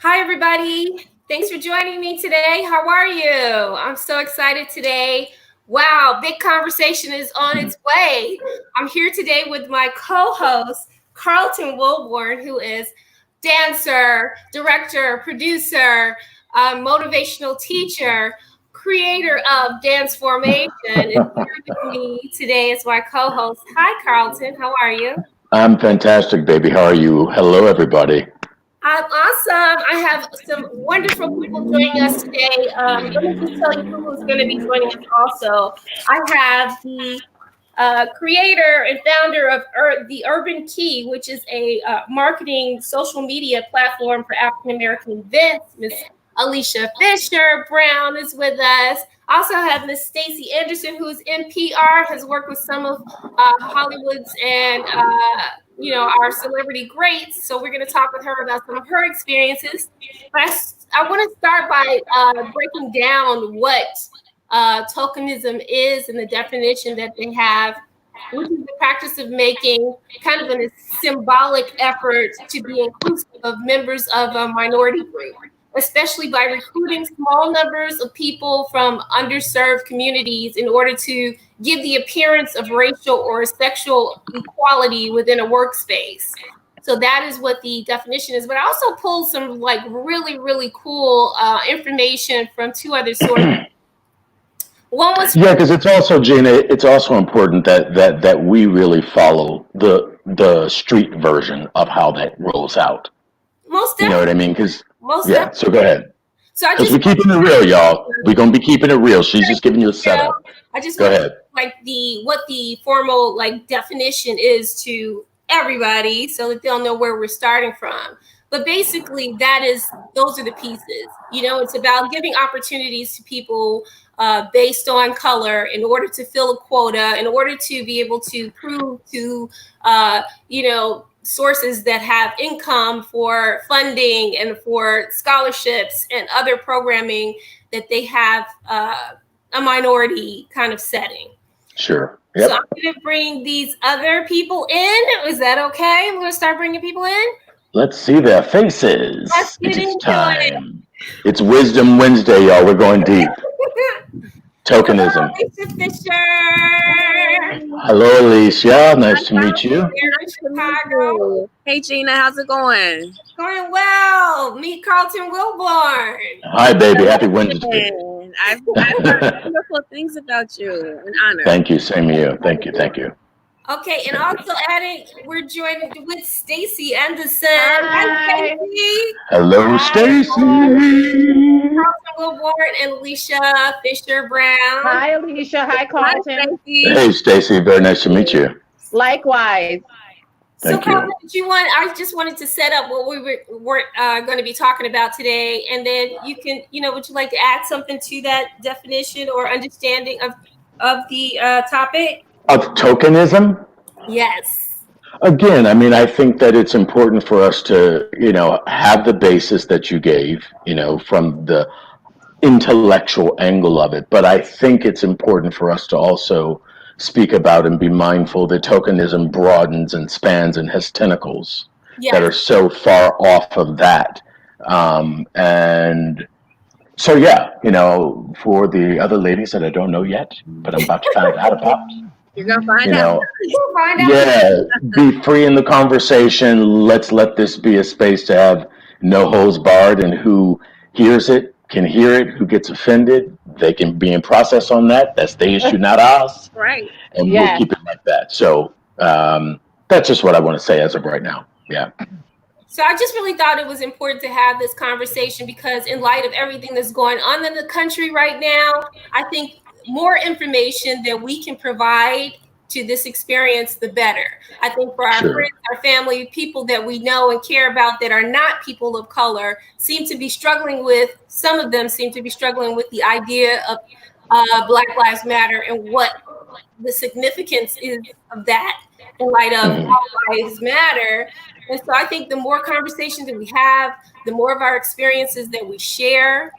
Hi, everybody. Thanks for joining me today. How are you? I'm so excited today. Wow, big conversation is on its way. I'm here today with my co host, Carlton Wilborn, who is dancer, director, producer, motivational teacher, creator of Dance Formation. And here with me today is my co host. Hi, Carlton. How are you? I'm fantastic, baby. How are you? Hello, everybody. I'm awesome. I have some wonderful people joining us today. Let me just tell you who's going to be joining us also. I have the creator and founder of the Urban Key, which is a marketing social media platform for African American events. Miss Alicia Fisher Brown is with us. Also have Miss Stacey Anderson, who's in PR, has worked with some of Hollywood's and our celebrity greats. So we're going to talk with her about some of her experiences. But I want to start by breaking down what tokenism is and the definition that they have, which is the practice of making kind of a symbolic effort to be inclusive of members of a minority group, especially by recruiting small numbers of people from underserved communities in order to give the appearance of racial or sexual equality within a workspace. So that is what the definition is. But I also pulled some like really, really cool information from two other sources. One was Yeah, because it's also, Gina, it's also important that we really follow the street version of how that rolls out. most You know what I definitely, mean? Because most yeah. So definitely. go ahead. So I Because just we're keeping it real, y'all. We're gonna be keeping it real. She's just giving you a you know, setup. I just Go want to ahead. like the what the formal like definition is to everybody so that they'll know where we're starting from. But basically, those are the pieces. It's about giving opportunities to people based on color in order to fill a quota, in order to be able to prove to sources that have income for funding and for scholarships and other programming that they have a minority kind of setting. Sure. So I'm Yep. going to bring these other people in. Is that okay? I'm going to start bringing people in. Let's see their Let's faces. get It is into it. time. It's Wisdom Wednesday, y'all. We're going deep. Hello, Tokenism. Lisa Fisher. Hello, Alicia. Hi, Nice to meet Carlton. you. Here in Nice to meet Chicago. you. Hey, Gina, how's it going? Going well. Meet Carlton Wilborn. Hi, baby. Happy Wednesday. And I've heard wonderful things about you. An honor. Thank you. Same to you. Thank you. Thank you. Okay, and also adding, we're joined with Stacey Anderson. Hi, Hi. Stacey. Hello, Hi, Stacy. everyone. Carlton Wilborn and Alicia Fisher Brown. Hi, Alicia. Hi, Hi, Carlton. Stacey. Hey, Stacy. Very nice to meet you. Likewise. So, Thank Carlton, you. I just wanted to set up what we're going to be talking about today, and then you can, would you like to add something to that definition or understanding of the topic? Of tokenism, Yes. again, I mean, I think that it's important for us to, have the basis that you gave, from the intellectual angle of it. But I think it's important for us to also speak about and be mindful that tokenism broadens and spans and has tentacles that Yes. are so far off of that. And so, yeah, for the other ladies that I don't know yet, but I'm about to find out about, You're going to find you out. know, We'll find out. yeah, be free in the conversation. Let's let this be a space to have no holds barred, and who hears it can hear it. Who gets offended, they can be in process on that. That's their issue, not ours, Right. and we'll Yes. keep it like that. So that's just what I want to say as of right now. Yeah. So I just really thought it was important to have this conversation because in light of everything that's going on in the country right now, I think more information that we can provide to this experience, the better. I think for our Sure. friends, our family, people that we know and care about that are not people of color some of them seem to be struggling with the idea of Black Lives Matter and what the significance is of that in light of Mhm. All Lives Matter. And so I think the more conversations that we have, the more of our experiences that we share,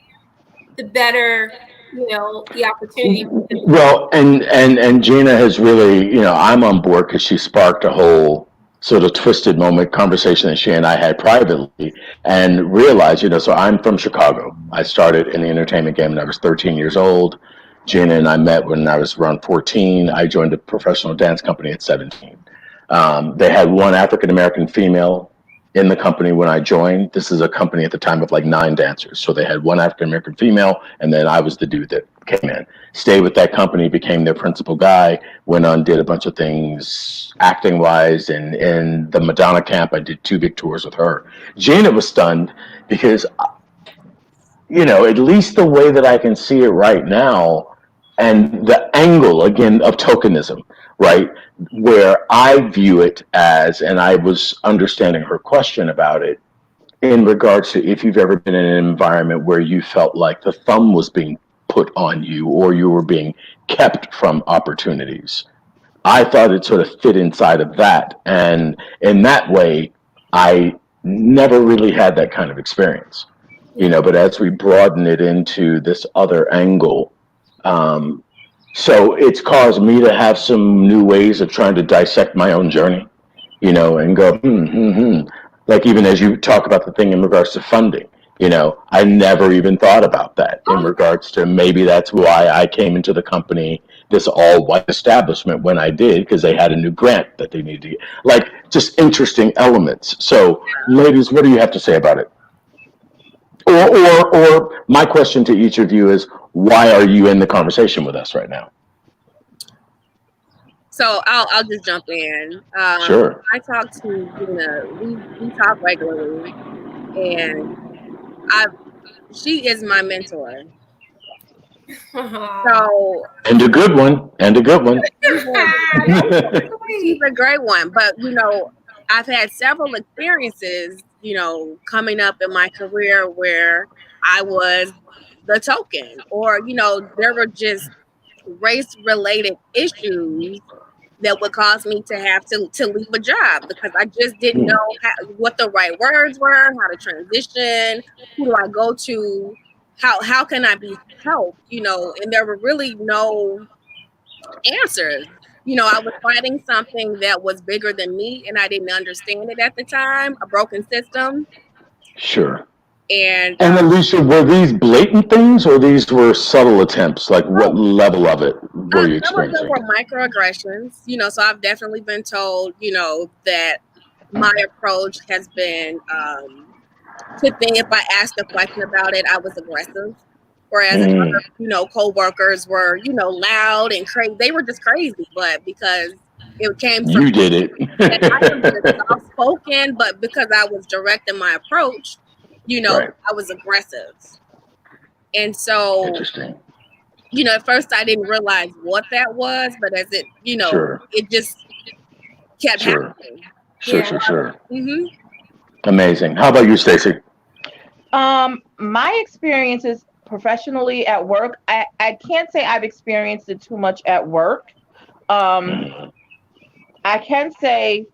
the better, the opportunity. Well, and Gina has really, I'm on board because she sparked a whole sort of twisted moment conversation that she and I had privately, and realized, so I'm from Chicago. I started in the entertainment game when I was 13 years old. Gina and I met when I was around 14. I joined a professional dance company at 17. They had one African American female in the company when I joined. This is a company at the time of like 9 dancers. So they had one African American female, and then I was the dude that came in. Stayed with that company, became their principal guy, went on, did a bunch of things acting wise. And in the Madonna camp, I did 2 big tours with her. Gina was stunned because, at least the way that I can see it right now, and the angle again of tokenism, right? Where I view it as, and I was understanding her question about it in regards to if you've ever been in an environment where you felt like the thumb was being put on you or you were being kept from opportunities. I thought it sort of fit inside of that. And in that way, I never really had that kind of experience, but as we broaden it into this other angle, so it's caused me to have some new ways of trying to dissect my own journey, and go, like even as you talk about the thing in regards to funding, I never even thought about that in regards to maybe that's why I came into the company, this all white establishment when I did, because they had a new grant that they needed to get, like just interesting elements. So ladies, what do you have to say about it? Or my question to each of you is, why are you in the conversation with us right now? So I'll just jump in. Sure. I talk to Gina. We talk regularly, and she is my mentor. So and a good one. She's a great one. But I've had several experiences, coming up in my career where I was the token, or there were just race-related issues that would cause me to have to leave a job because I just didn't know what the right words were, how to transition, who do I go to, how can I be helped, and there were really no answers. I was fighting something that was bigger than me, and I didn't understand it at the time, a broken system. Sure. And Alicia, were these blatant things or these were subtle attempts? Like what level of it were you experiencing? Some of them were microaggressions, so I've definitely been told, that my approach has been to think if I asked a question about it, I was aggressive. Whereas other, co-workers were, loud and crazy. They were just crazy, but because it came from you did it. I was just soft-spoken, but because I was direct in my approach, right. I was aggressive. And so, interesting. At first I didn't realize what that was, but as it, sure. it just kept happening. Sure. Mm-hmm. Amazing. How about you, Stacey? My experiences professionally at work, I can't say I've experienced it too much at work. I can say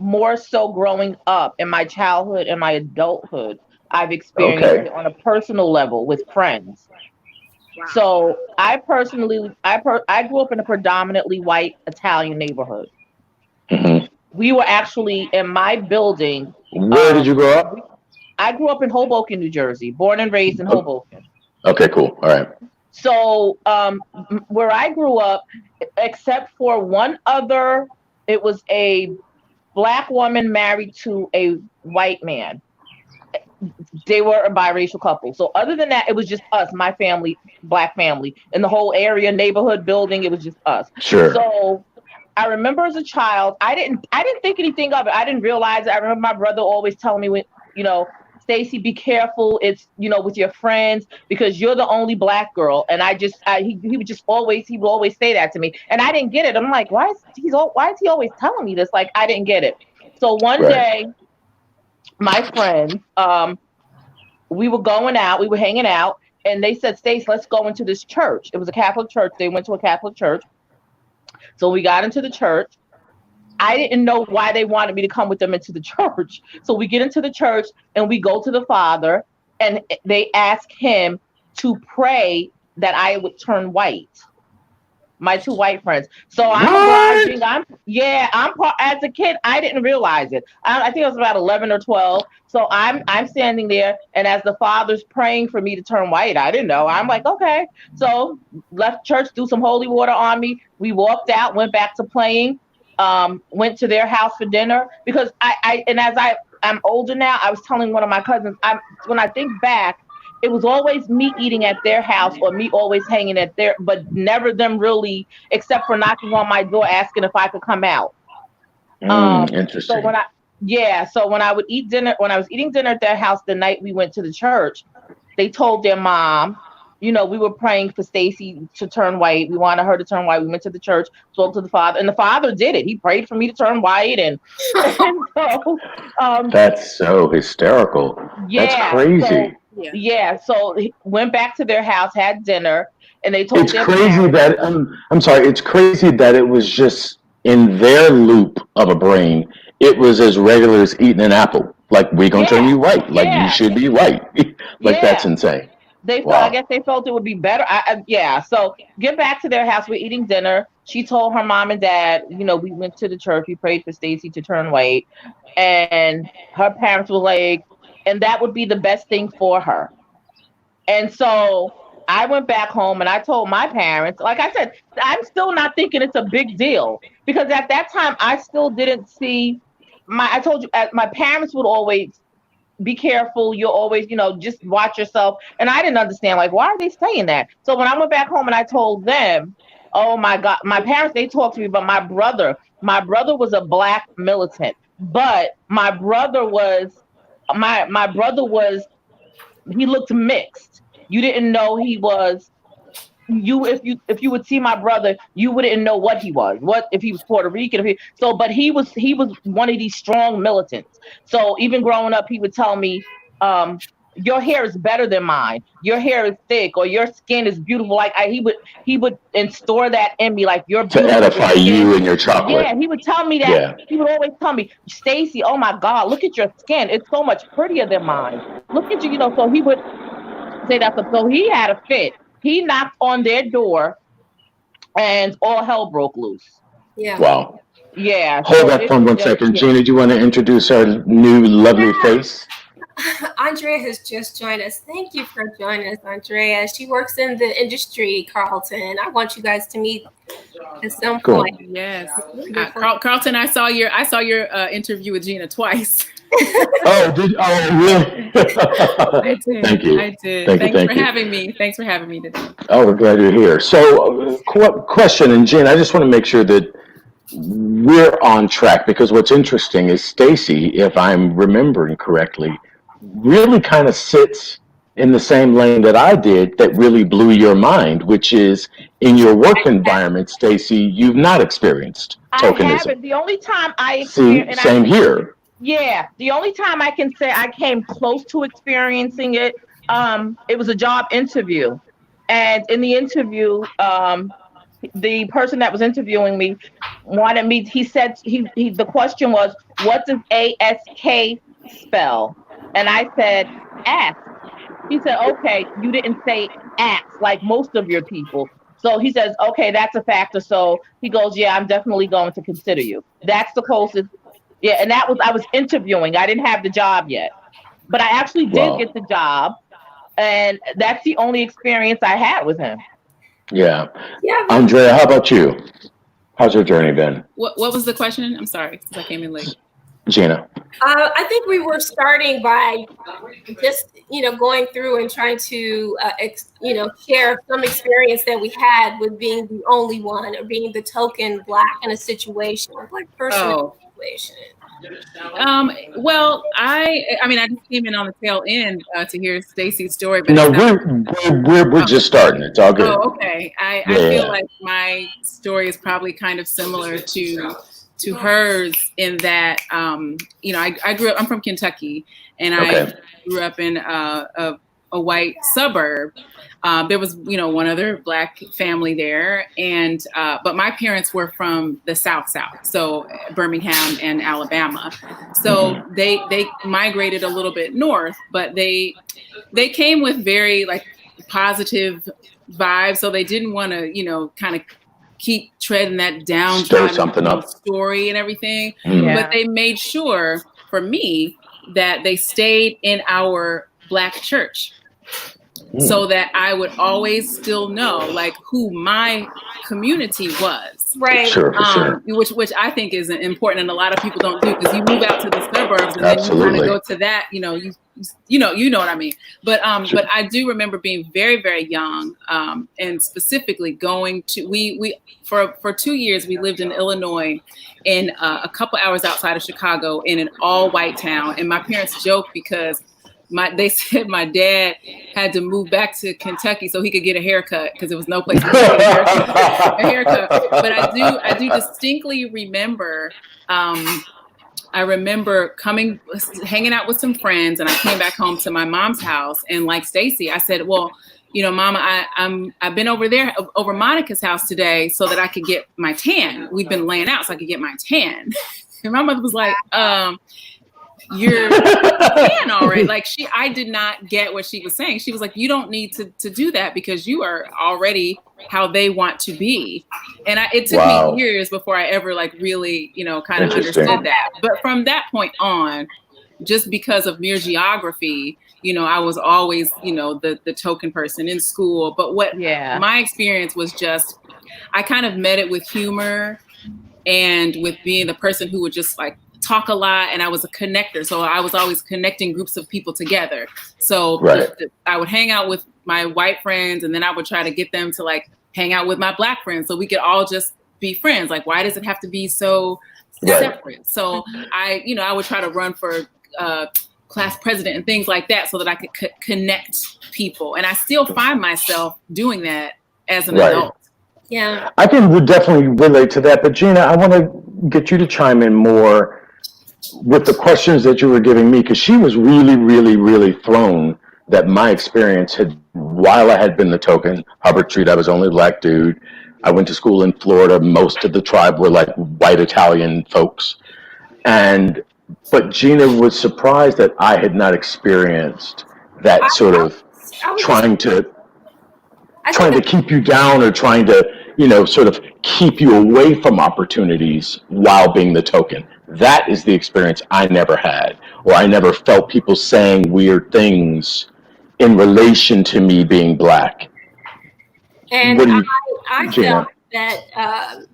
more so growing up in my childhood and my adulthood, I've experienced it on a personal level with friends. Wow. So I personally, I grew up in a predominantly white Italian neighborhood. Mm-hmm. We were actually in my building. Where did you grow up? I grew up in Hoboken, New Jersey, born and raised in Hoboken. Okay, cool. All right. So where I grew up, except for one other, it was a Black woman married to a white man. They were a biracial couple. So other than that, it was just us, my family, Black family, in the whole area, neighborhood, building. It was just us. Sure. So I remember as a child, I didn't think anything of it. I didn't realize it. I remember my brother always telling me, when, Stacey, be careful. It's, with your friends because you're the only Black girl. And he would always say that to me. And I didn't get it. I'm like, why is he always telling me this? Like, I didn't get it. So one day, my friends, we were going out, we were hanging out, and they said, Stacey, let's go into this church. It was a Catholic church. They went to a Catholic church. So we got into the church. I didn't know why they wanted me to come with them into the church. So we get into the church and we go to the father and they ask him to pray that I would turn white. my two white friends. So I'm What? obliging. I'm part. As a kid, I didn't realize it. I think I was about 11 or 12. So I'm standing there, and as the father's praying for me to turn white, I didn't know. I'm like, okay. So left church, threw some holy water on me. We walked out, went back to playing. Went to their house for dinner because I'm older now. I was telling one of my cousins, when I think back, it was always me eating at their house or me always hanging at their, but never them really, except for knocking on my door asking if I could come out. So Interesting. when I would eat dinner, when I was eating dinner at their house the night we went to the church, they told their mom, we were praying for Stacy to turn white. We wanted her to turn white. We went to the church, spoke to the father, and the father did it. He prayed for me to turn white, and so That's so hysterical. That's yeah, crazy. so he went back to their house, had dinner, and they told It's their crazy parents. that I'm sorry. It's crazy that it was just in their loop of a brain. It was as regular as eating an apple. Like we gonna turn Yeah, you white. Like you yeah, should be white. Like that's yeah. insane. I Wow. guess they felt it would be better. Yeah. So get back to their house. We're eating dinner. She told her mom and dad, we went to the church. We prayed for Stacy to turn white, and her parents were like, and that would be the best thing for her. And so I went back home and I told my parents, like I said, I'm still not thinking it's a big deal because at that time I still didn't see I told you, my parents would always be careful. You'll always, just watch yourself. And I didn't understand, like, why are they saying that? So when I went back home and I told them, oh my God, my parents, they talked to me, but my brother was a black militant, but my brother was, he looked mixed. You didn't know he was, if you would see my brother, you wouldn't know what he was. What if he was Puerto Rican? But he was one of these strong militants. So even growing up, he would tell me, "Your hair is better than mine. Your hair is thick, or your skin is beautiful." Like he would install that in me, like you're To beautiful. Your edify skin. you and your chocolate. Yeah, he would tell me that. Yeah. He would always tell me, Stacy, oh my God, look at your skin. It's so much prettier than mine. Look at you, So he would say that. So he had a fit. He knocked on their door and all hell broke loose. Yeah. Wow. Yeah. Hold So that it for was one just, second. yeah. Gina, do you want to introduce our new lovely face? Andrea has just joined us. Thank you for joining us, Andrea. She works in the industry, Carlton. I want you guys to meet at some Cool. point. Yes, Carlton. I saw your interview with Gina twice. Oh, really? I did. Thank you. I did. Thank you. Thanks for having me. Thanks for having me today. Oh, we're glad you're here. So, question, and Jen, I just want to make sure that we're on track because what's interesting is Stacy, if I'm remembering correctly, really kind of sits in the same lane that I did that really blew your mind, which is in your work environment, Stacy, you've not experienced I tokenism. haven't. The only time I See, experienced, same here. yeah, the only time I can say I came close to experiencing it, it was a job interview, and in the interview, the person that was interviewing me wanted me. He said the question was, "What does ASK spell?" And I said, "Ask." He said, "Okay, you didn't say ask like most of your people." So he says, "Okay, that's a factor." So he goes, "Yeah, I'm definitely going to consider you." That's the closest. Yeah, and I was interviewing. I didn't have the job yet, but I actually did Wow. get the job, and that's the only experience I had with him. Yeah. Yeah. Andrea, how about you? How's your journey been? What was the question? I'm sorry, because I came in late. Gina. I think we were starting by just, going through and trying to, share some experience that we had with being the only one or being the token Black in a situation, like personal situation. Well, I just came in on the tail end to hear Stacy's story, but No, we're just starting. It's all good. Oh, okay. I feel like my story is probably kind of similar to hers in that, I grew up. I'm from Kentucky, and I grew up in a white suburb. There was, one other Black family there, and but my parents were from the South, so Birmingham and Alabama. So they migrated a little bit north, but they came with very positive vibes. So they didn't want to, kind of keep treading that down something up story and everything. Yeah. But they made sure for me that they stayed in our Black church so that I would always still know like who my community was. Right. Sure, for sure. Which I think is important, and a lot of people don't do, because you move out to the suburbs and then you kind of go to that, you know what I mean. But but I do remember being very, very young, and specifically going to we for 2 years we lived in Illinois, in a couple hours outside of Chicago, in an all white town, and my parents joked because they said my dad had to move back to Kentucky so he could get a haircut because there was no place to get a haircut. But I do distinctly remember. I remember hanging out with some friends, and I came back home to my mom's house. And like Stacy, I said, "Well, you know, Mama, I've been over Monica's house today so that I could get my tan. We've been laying out so I could get my tan." And my mother was like, "You're tan already." Like I did not get what she was saying. She was like, "You don't need to do that because you are already how they want to be." And it took me years before I ever like really, you know, kind of understood that. But from that point on, just because of mere geography, you know, I was always, you know, the token person in school. But my experience was just, I kind of met it with humor and with being the person who would just like talk a lot, and I was a connector, so I was always connecting groups of people together. So I would hang out with my white friends, and then I would try to get them to like hang out with my Black friends so we could all just be friends. Like, why does it have to be so separate? So I would try to run for class president and things like that so that I could connect people, and I still find myself doing that as an adult. Yeah, I can definitely relate to that. But Gina, I want to get you to chime in more with the questions that you were giving me, because she was really, really, really thrown that my experience had, while I had been the token, Hubbard Street, I was only a Black dude. I went to school in Florida. Most of the tribe were like white Italian folks. But Gina was surprised that I had not experienced that sort of trying to keep you down, or trying to, you know, sort of keep you away from opportunities while being the token. That is the experience I never had, or I never felt people saying weird things in relation to me being Black. And I felt that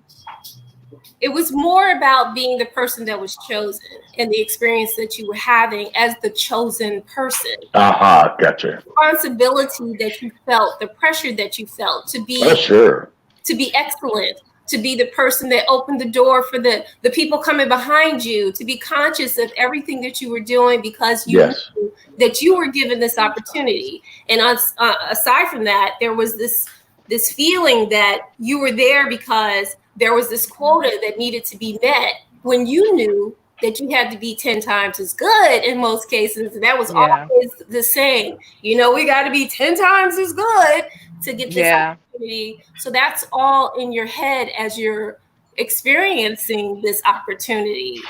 it was more about being the person that was chosen and the experience that you were having as the chosen person. Gotcha. The responsibility that you felt, the pressure that you felt to be to be excellent, to be the person that opened the door for the people coming behind you, to be conscious of everything that you were doing because you knew that you were given this opportunity. And aside from that, there was this feeling that you were there because there was this quota that needed to be met, when you knew that you had to be 10 times as good in most cases. And that was always the same. You know, we got to be 10 times as good to get this opportunity. So that's all in your head as you're experiencing this opportunity.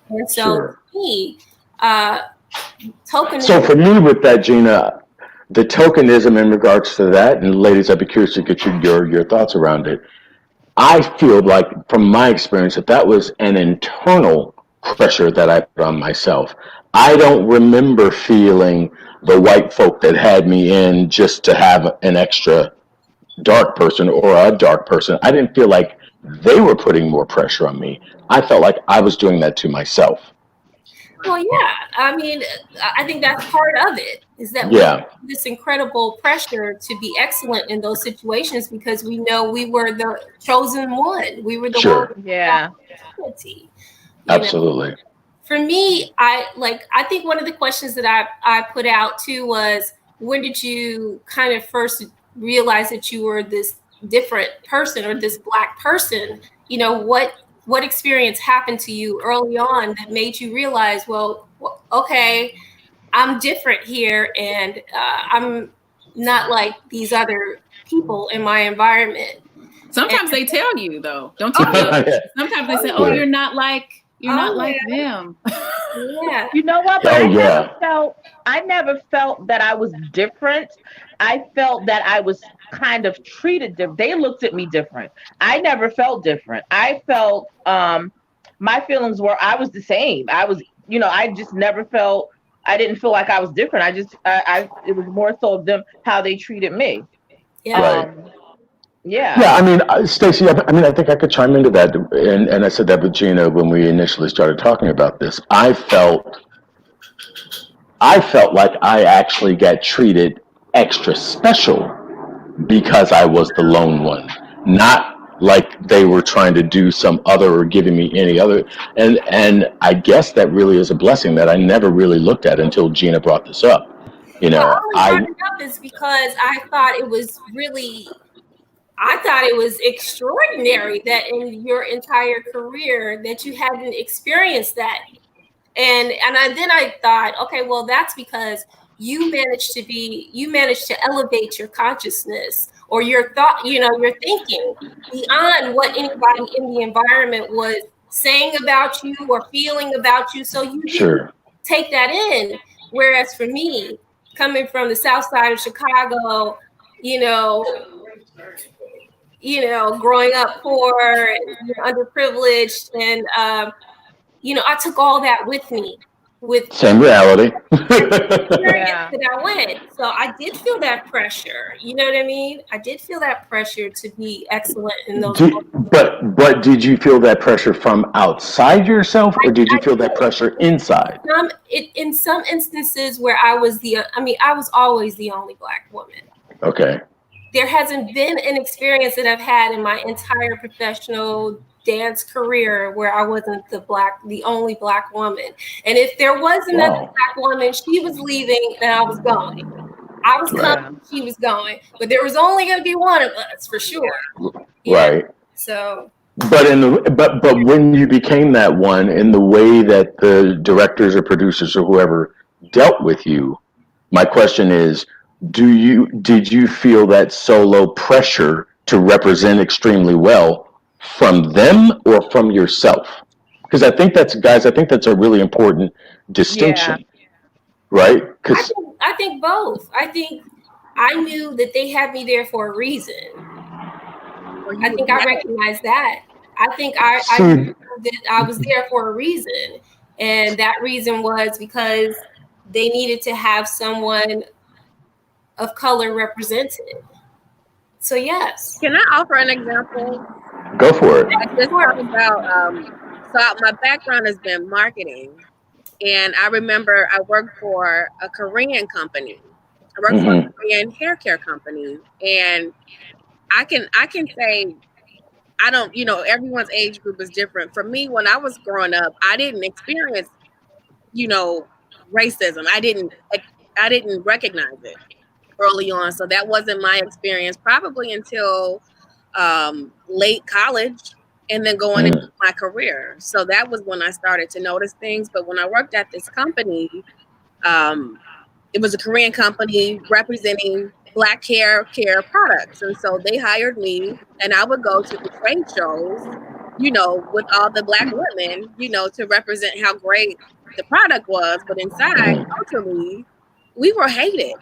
And so for me, tokenism. So for me with that, Gina, the tokenism in regards to that, and ladies, I'd be curious to get your thoughts around it. I feel like, from my experience, that was an internal pressure that I put on myself. I don't remember feeling the white folk that had me in just to have an extra dark person or a dark person. I didn't feel like they were putting more pressure on me. I felt like I was doing that to myself. Well, yeah. I mean, I think that's part of it, is that we have this incredible pressure to be excellent in those situations because we know we were the chosen one. We were the one. Yeah. Absolutely. For me, I think one of the questions that I put out too was, when did you kind of first realize that you were this different person or this Black person? You know, what experience happened to you early on that made you realize, well, okay, I'm different here, and I'm not like these other people in my environment. Sometimes they tell you, though, don't you feel? Sometimes they say, "Oh, you're not like You're not like them. Yeah. You know what? But I never felt that I was different. I felt that I was kind of treated different. They looked at me different. I never felt different. I felt my feelings were I was the same. I was, I just never felt I didn't feel like I was different. I just I it was more so of them how they treated me. Yeah. Right. Yeah. Yeah, I mean, Stacey, I mean, I think I could chime into that, and I said that with Gina when we initially started talking about this. I felt like I actually got treated extra special because I was the lone one, not like they were trying to do some other or giving me any other. And I guess that really is a blessing that I never really looked at until Gina brought this up. You Well, I know, only brought it up is because I thought it was extraordinary that in your entire career that you hadn't experienced that. And then I thought, okay, well, that's because you managed to elevate your consciousness or your thought, your thinking beyond what anybody in the environment was saying about you or feeling about you. So you didn't take that in. Whereas for me, coming from the South Side of Chicago, growing up poor, underprivileged, and I took all that with me. With same reality. experience that I went. So I did feel that pressure. You know what I mean? I did feel that pressure to be excellent in those. But did you feel that pressure from outside yourself, or did you feel that pressure inside? In some instances where I was always the only Black woman. Okay. There hasn't been an experience that I've had in my entire professional dance career where I wasn't the only Black woman. And if there was another Black woman, she was leaving and I was going. I was coming, she was going. But there was only going to be one of us for sure. Right. So. But when you became that one, in the way that the directors or producers or whoever dealt with you, my question is, did you feel that solo pressure to represent extremely well from them or from yourself? Because I think that's a really important distinction, right? Because I think both. I think I knew that they had me there for a reason. I think I recognized that. I think I knew that I was there for a reason, and that reason was because they needed to have someone of color represented. So yes. Can I offer an example? Go for it. I just talked about so my background has been marketing, and I remember I worked for a Korean company. I worked for a Korean hair care company, and I can say I don't, everyone's age group is different. For me, when I was growing up, I didn't experience, racism. I didn't recognize it early on. So that wasn't my experience probably until late college and then going into my career. So that was when I started to notice things. But when I worked at this company, it was a Korean company representing Black hair care products. And so they hired me and I would go to the trade shows, with all the Black women, to represent how great the product was. But inside, culturally, we were hated.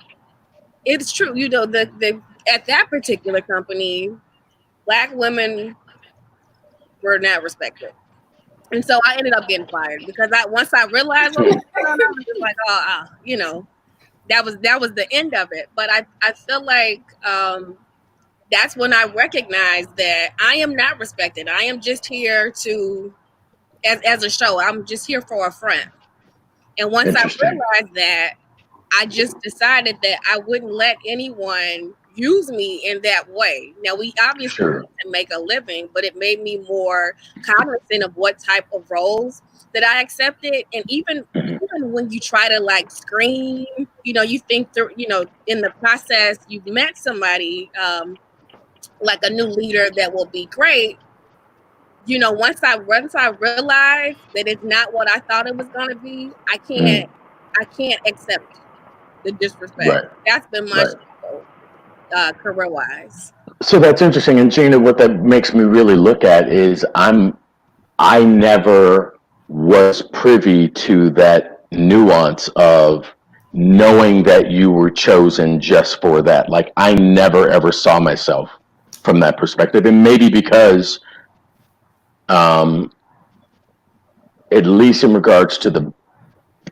It's true. The at that particular company, Black women were not respected. And so I ended up getting fired because once I realized what was going on, I was just like, that was the end of it. But I feel like that's when I recognized that I am not respected. I am just here as a show. I'm just here for a friend. And once I realized that, I just decided that I wouldn't let anyone use me in that way. Now, we obviously need to make a living, but it made me more cognizant of what type of roles that I accepted. And even when you try to screen, you think through, in the process, you've met somebody like a new leader that will be great. Once I realized that it's not what I thought it was going to be, I can't accept the disrespect. Right. That's been my career-wise. So that's interesting. And Gina, what that makes me really look at is I never was privy to that nuance of knowing that you were chosen just for that. Like, I never ever saw myself from that perspective. And maybe because, at least in regards to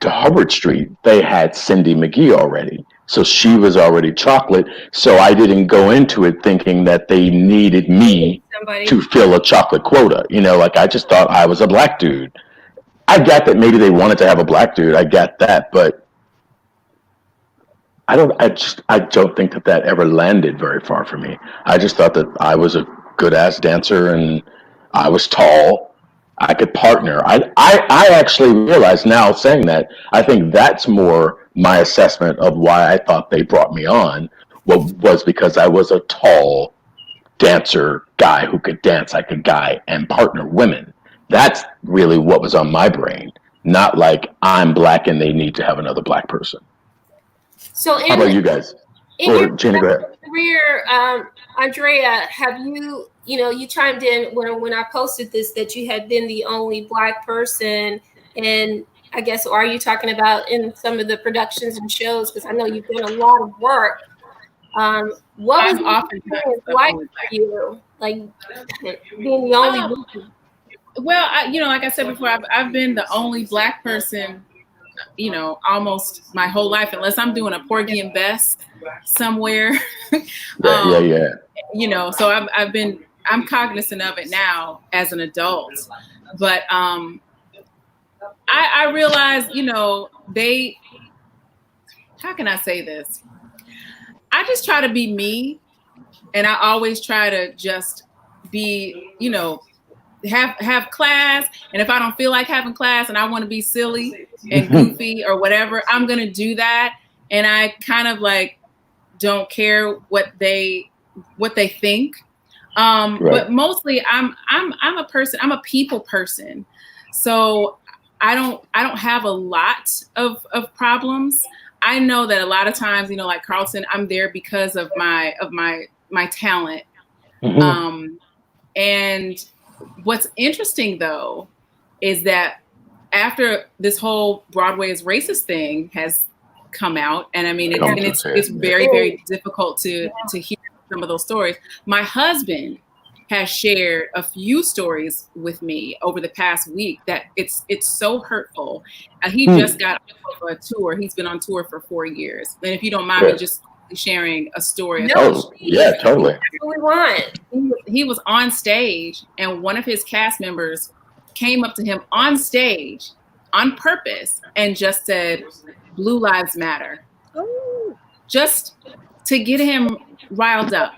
Hubbard Street, they had Cindy McGee already. So she was already chocolate. So I didn't go into it thinking that they needed me to fill a chocolate quota. You know, like, I just thought I was a black dude. I get that maybe they wanted to have a black dude. I get that, but I don't think that ever landed very far for me. I just thought that I was a good ass dancer and I was tall. I could partner. I actually realize now, saying that, I think that's more my assessment of why I thought they brought me on, was because I was a tall dancer guy who could dance like a guy and partner women. That's really what was on my brain, not like I'm black and they need to have another black person. So how about you guys? Or Gina, go ahead. Career, Andrea, have you, you chimed in when I posted this that you had been the only black person, and I guess, are you talking about in some of the productions and shows? Because I know you've done a lot of work. What was the experience like for you, like being the only woman? Well, like I said before, I've been the only black person, almost my whole life, unless I'm doing a Porgy and Bess somewhere. Yeah. So I'm cognizant of it now as an adult, but I realize, how can I say this? I just try to be me, and I always try to just be, have class. And if I don't feel like having class and I want to be silly and goofy or whatever, I'm going to do that. And I kind of like don't care what they think. Right. But mostly I'm a person, I'm a people person. So I don't have a lot of problems. I know that a lot of times, like Carlton, I'm there because of my talent. Mm-hmm. And what's interesting, though, is that after this whole Broadway is racist thing has come out, and I mean, it's very, very difficult to hear some of those stories. My husband has shared a few stories with me over the past week that it's so hurtful. He just got off a tour. He's been on tour for 4 years. And if you don't mind me just sharing a story. Yeah, totally. That's what we want. He was on stage, and one of his cast members came up to him on stage on purpose and just said, "Blue Lives Matter." Ooh. Just to get him riled up.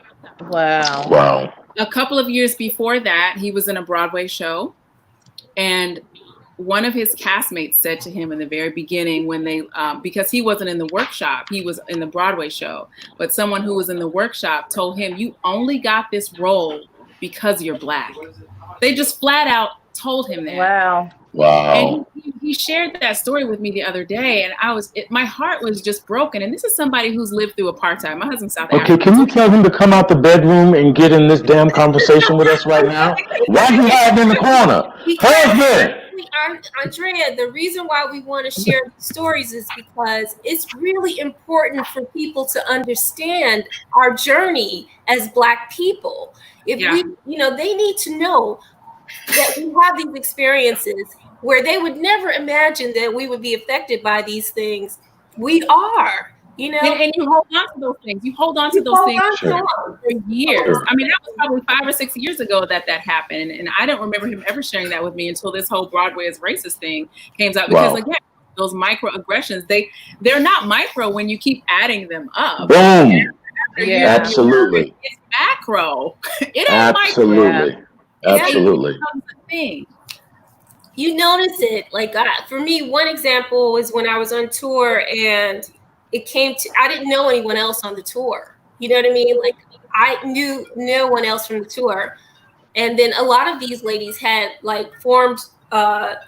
Wow. A couple of years before that, he was in a Broadway show, and one of his castmates said to him in the very beginning when they, because he wasn't in the workshop, he was in the Broadway show, but someone who was in the workshop told him, "You only got this role because you're black." They just flat out told him that. Wow. And he shared that story with me the other day, and my heart was just broken. And this is somebody who's lived through apartheid. My husband's South African. Okay, can you tell him to come out the bedroom and get in this damn conversation with us right now? Why are you hiding in the corner? Husband! Andrea, the reason why we want to share stories is because it's really important for people to understand our journey as Black people. If we, they need to know that we have these experiences where they would never imagine that we would be affected by these things. We are, And you hold on to those things. You hold on to those things for years. I mean, that was probably 5 or 6 years ago that happened. And I don't remember him ever sharing that with me until this whole Broadway is racist thing came out. Because again, those microaggressions, they're not micro when you keep adding them up. Boom. Yeah, absolutely. It's macro. It ain't absolutely. Micro. Absolutely. You notice it. Like for me, one example was when I was on tour and I didn't know anyone else on the tour. You know what I mean? Like I knew no one else from the tour. And then a lot of these ladies had like formed, bonds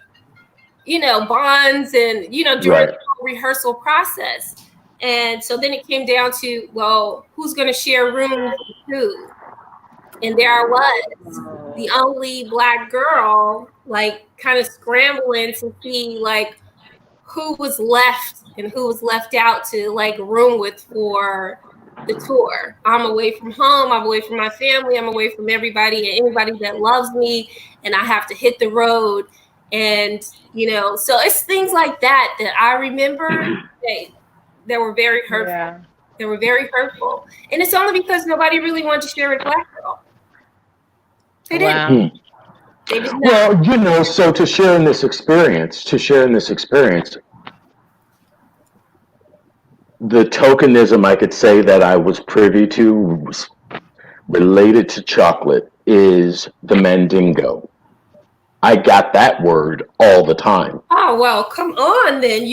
and, during the rehearsal process. And so then it came down to, well, who's going to share rooms with who? And there I was, the only Black girl, like kind of scrambling to see like who was left and who was left out to like room with for the tour. I'm away from home, I'm away from my family, I'm away from everybody and anybody that loves me, and I have to hit the road. And so it's things like that that I remember that were very hurtful. Yeah. They were very hurtful, and it's only because nobody really wanted to share with Black girl. They didn't. Wow. They did not. Well, so to share in this experience, the tokenism I could say that I was privy to related to chocolate is the mandingo. I got that word all the time. Oh, well, come on then.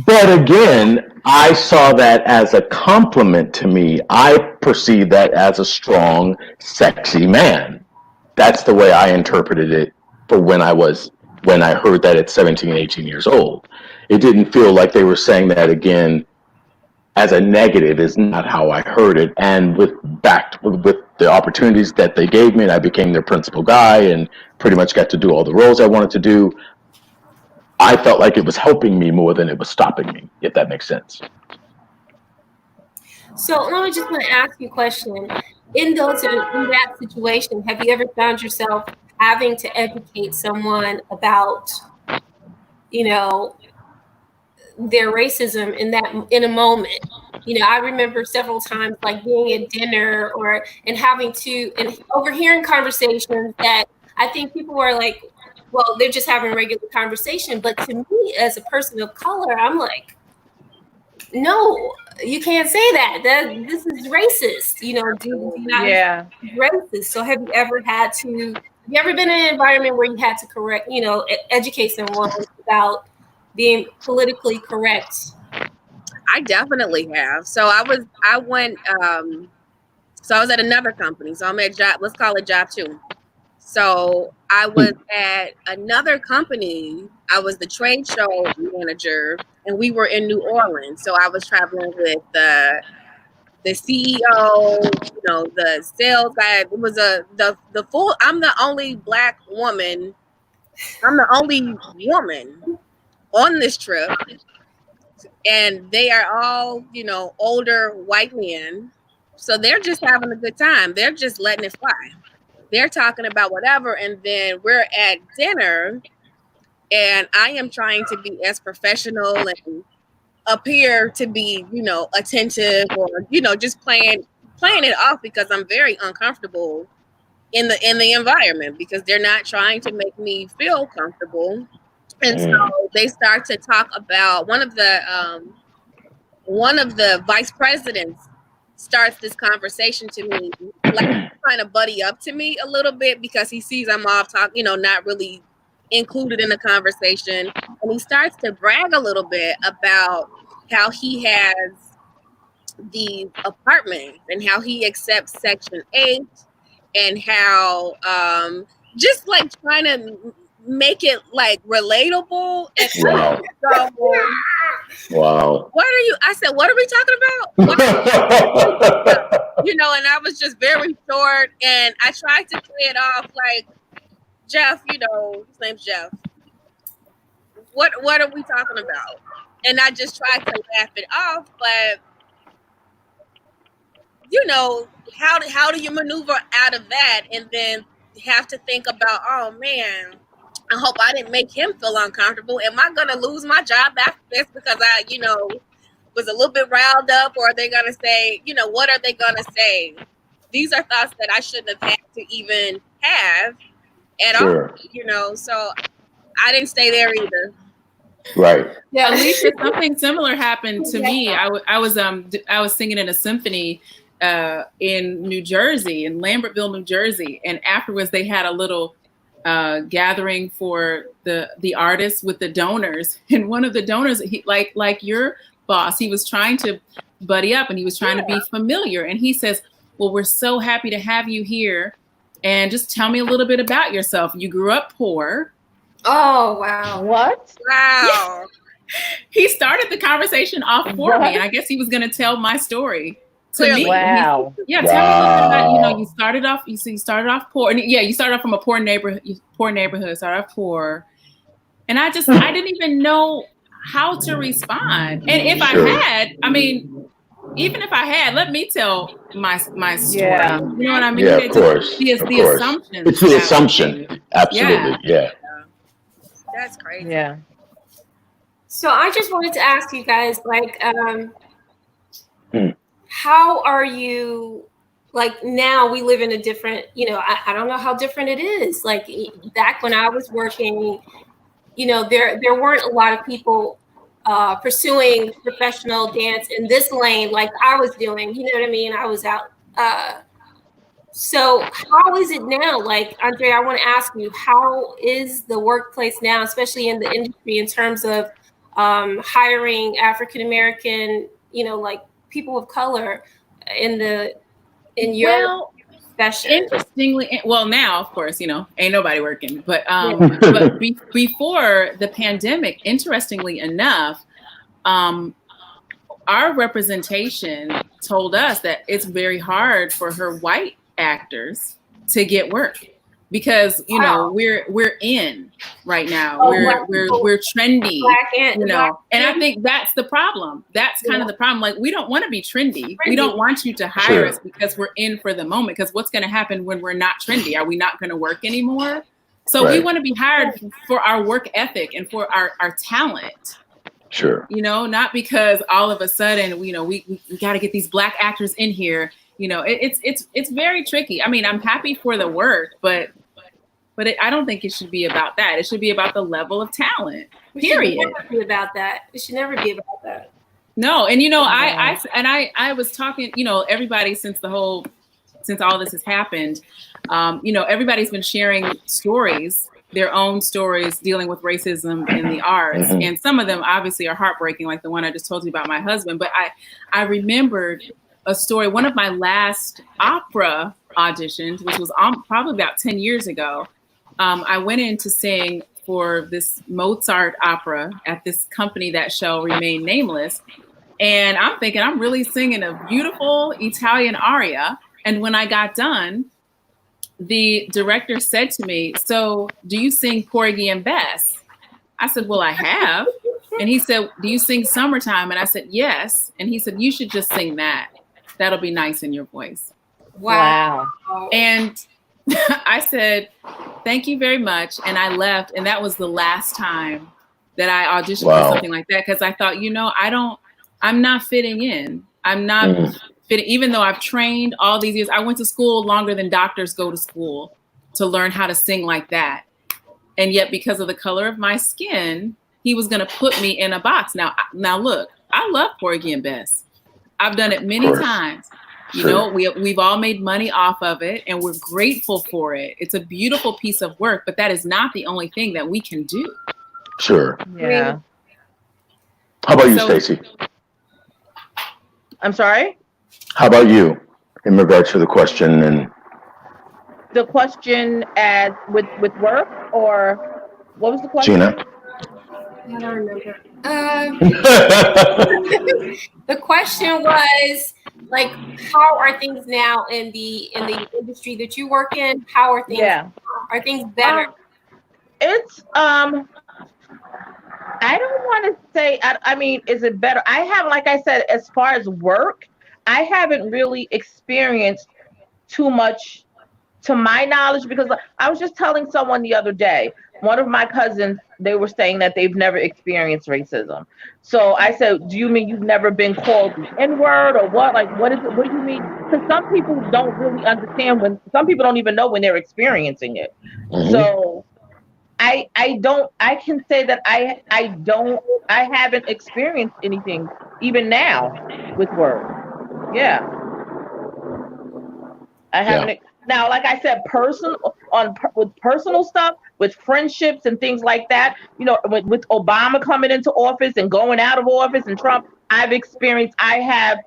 But again, I saw that as a compliment to me. I perceived that as a strong, sexy man. That's the way I interpreted it for when I heard that at 17, 18 years old. It didn't feel like they were saying that again as a negative is not how I heard it. And with the opportunities that they gave me, and I became their principal guy and pretty much got to do all the roles I wanted to do, I felt like it was helping me more than it was stopping me, if that makes sense. So let me just want to ask you a question. In that situation, have you ever found yourself having to educate someone about, their racism in a moment? I remember several times like being at dinner and overhearing conversations that I think people were like, well, they're just having a regular conversation. But to me, as a person of color, I'm like, no, you can't say that. This is racist. Yeah. Racist. So have you ever been in an environment where you had to educate someone about being politically correct? I definitely have. So I was at another company. So I'm at let's call it job 2. So I was at another company. I was the trade show manager, and we were in New Orleans. So I was traveling with the CEO, the sales guy. It was the full. I'm the only Black woman. I'm the only woman on this trip, and they are all older white men. So they're just having a good time. They're just letting it fly. They're talking about whatever, and then we're at dinner, and I am trying to be as professional and appear to be, attentive, or just playing it off because I'm very uncomfortable in the environment because they're not trying to make me feel comfortable, and so they start to talk about one of the vice presidents starts this conversation to me, like trying to buddy up to me a little bit because he sees I'm off talk, not really included in the conversation. And he starts to brag a little bit about how he has these apartments and how he accepts Section 8 and how just like trying to make it like relatable. And wow. Wow. I said, what are we talking about? And I was just very short, and I tried to play it off like, Jeff, his name's Jeff. What are we talking about? And I just tried to laugh it off, but how do you maneuver out of that and then have to think about, oh man, I hope I didn't make him feel uncomfortable. Am I going to lose my job after this because I, was a little bit riled up? Or are they going to say, what are they going to say? These are thoughts that I shouldn't have had to even have at all, so I didn't stay there either. Right. Yeah, Alicia, something similar happened to me. I was singing in a symphony in New Jersey, in Lambertville, New Jersey. And afterwards they had a little gathering for the artists with the donors, and one of the donors, he, like your boss, he was trying to buddy up and he was trying to be familiar, and he says, well, we're so happy to have you here, and just tell me a little bit about yourself. You grew up poor. Oh wow. What? Wow. He started the conversation off for me, and I guess he was going to tell my story. to me. Wow. Yeah, tell me a little bit about, you know, you started off poor. And yeah, you started off from a poor neighborhood, started off poor. And I didn't even know how to respond. And if I had, I mean, even if I had, let me tell my story. Yeah. You know what I mean? Yeah, of course. The assumption. It's the assumption. Absolutely. Yeah. That's crazy. Yeah. So I just wanted to ask you guys, like, how are you? Like now we live in a different, you know, I don't know how different it is. Like back when I was working, you know, there weren't a lot of people pursuing professional dance in this lane like I was doing. You know what I mean? I was out. So how is it now? Like, Andre, I want to ask you, how is the workplace now, especially in the industry, in terms of hiring African American, you know, like people of color in your profession? Interestingly, well, now of course, you know, ain't nobody working, but before the pandemic, interestingly enough, our representation told us that it's very hard for her white actors to get work because, you know, we're in right now. We're trendy, you know, and I think that's the problem. That's kind of the problem. Like, we don't want to be trendy. We don't want you to hire us because we're in for the moment. Because what's going to happen when we're not trendy? Are we not going to work anymore? So we want to be hired for our work ethic and for our talent. Sure. You know, not because all of a sudden, you know, we got to get these Black actors in here. You know, it's very tricky. I mean, I'm happy for the work, but I don't think it should be about that. It should be about the level of talent. Period. It should never be about that. It should never be about that. No, and you know, I was talking, you know, everybody since all this has happened, you know, everybody's been sharing stories, their own stories dealing with racism in the arts, and some of them obviously are heartbreaking, like the one I just told you about my husband. But I remembered a story. One of my last opera auditions, which was probably about 10 years ago, I went in to sing for this Mozart opera at this company that shall remain nameless. And I'm thinking I'm really singing a beautiful Italian aria. And when I got done, the director said to me, "So do you sing Porgy and Bess?" I said, "Well, I have." And he said, "Do you sing Summertime?" And I said, "Yes." And he said, "You should just sing that. That'll be nice in your voice." Wow. And I said, "Thank you very much." And I left. And that was the last time that I auditioned for something like that. Because I thought, you know, I'm not fitting in. I'm not fitting, even though I've trained all these years. I went to school longer than doctors go to school to learn how to sing like that. And yet, because of the color of my skin, he was going to put me in a box. Now look, I love Porgy and Bess. I've done it many times. You know, we've all made money off of it, and we're grateful for it. It's a beautiful piece of work, but that is not the only thing that we can do. Sure. Yeah. How about you, Stacey? I'm sorry? How about you in regards to the question? And the question as with work, or what was the question? Gina? I don't remember. The question was, like, how are things now in the industry that you work in? How are things? Are things better? It's I don't want to say. I mean, is it better? I have, like I said, as far as work, I haven't really experienced too much, to my knowledge, because I was just telling someone the other day. One of my cousins, they were saying that they've never experienced racism. So I said, "Do you mean you've never been called the N-word or what? Like, what is it? What do you mean?" Because some people don't really understand some people don't even know when they're experiencing it. So I can say that I haven't experienced anything even now with work. Yeah. I haven't. Now, like I said, with personal stuff, with friendships and things like that, you know, with Obama coming into office and going out of office and Trump, I've experienced, half